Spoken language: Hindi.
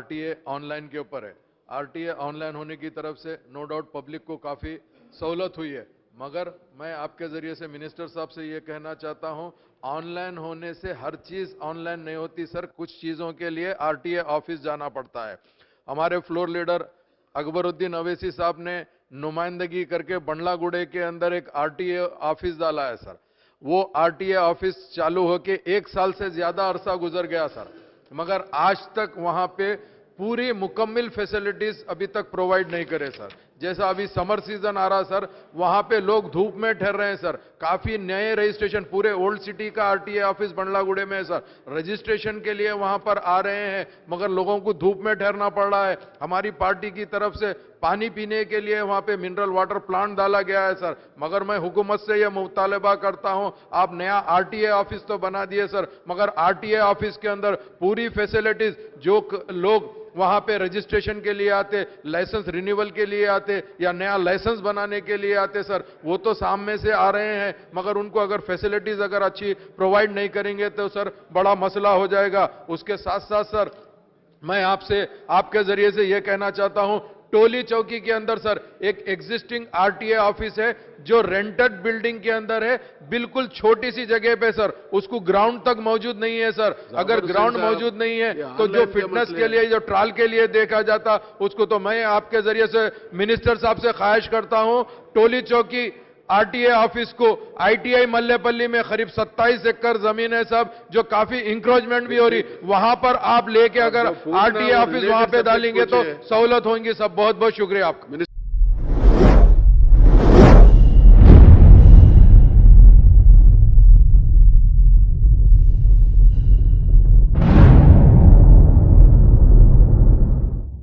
आरटीए ऑनलाइन के ऊपर है। आरटीए ऑनलाइन होने की तरफ से नो डाउट पब्लिक को काफी सहूलत हुई है, मगर मैं आपके जरिए से मिनिस्टर साहब से ये कहना चाहता हूं, ऑनलाइन होने से हर चीज ऑनलाइन नहीं होती सर, कुछ चीजों के लिए आरटीए ऑफिस जाना पड़ता है। हमारे फ्लोर लीडर अकबरुद्दीन अवैसी साहब ने नुमाइंदगी करके बंडलागुड़े के अंदर एक आरटीए ऑफिस डाला है सर। वो आरटीए ऑफिस चालू होके 1 साल से ज्यादा अरसा गुजर गया सर, मगर आज तक वहां पे पूरी मुकम्मल फैसिलिटीज अभी तक प्रोवाइड नहीं करे सर। जैसा अभी समर सीजन आ रहा सर, वहां पे लोग धूप में ठहर रहे हैं सर। काफी नए रजिस्ट्रेशन पूरे ओल्ड सिटी का आरटीए ऑफिस बंडलागुड़े में है सर, रजिस्ट्रेशन के लिए वहां पर आ रहे हैं, मगर लोगों को धूप में ठहरना पड़ रहा है। हमारी पार्टी की तरफ से पानी पीने के लिए वहां पे मिनरल वाटर प्लांट डाला गया है सर, मगर मैं हुकूमत से यह मुतालबा करता हूं, आप नया आरटीए ऑफिस तो बना दिए सर, मगर आरटीए ऑफिस के अंदर पूरी फैसिलिटीज, जो लोग वहां पे रजिस्ट्रेशन के लिए आते, लाइसेंस रिन्यूअल के लिए आते या नया लाइसेंस बनाने के लिए आते सर, वो तो सामने से आ रहे हैं, मगर उनको अगर फैसिलिटीज अगर अच्छी प्रोवाइड नहीं करेंगे तो सर बड़ा मसला हो जाएगा। उसके साथ साथ सर मैं आपसे आपके जरिए से यह कहना चाहता हूं, टोली चौकी के अंदर सर एक एग्जिस्टिंग आरटीए ऑफिस है जो रेंटेड बिल्डिंग के अंदर है, बिल्कुल छोटी सी जगह पे सर, उसको ग्राउंड तक मौजूद नहीं है सर। अगर ग्राउंड मौजूद नहीं है तो जो फिटनेस के लिए, जो ट्रायल के लिए देखा जाता उसको, तो मैं आपके जरिए से मिनिस्टर साहब से ख्वाहिश करता हूं, टोली चौकी आरटीए ऑफिस को आईटीआई मल्लेपल्ली में करीब 27 एकड़ जमीन है साहब, जो काफी इंक्रोचमेंट भी हो रही, वहां पर आप लेके अगर आरटीए ऑफिस वहां पे डालेंगे तो सहूलत होंगी सब। बहुत बहुत शुक्रिया आपका।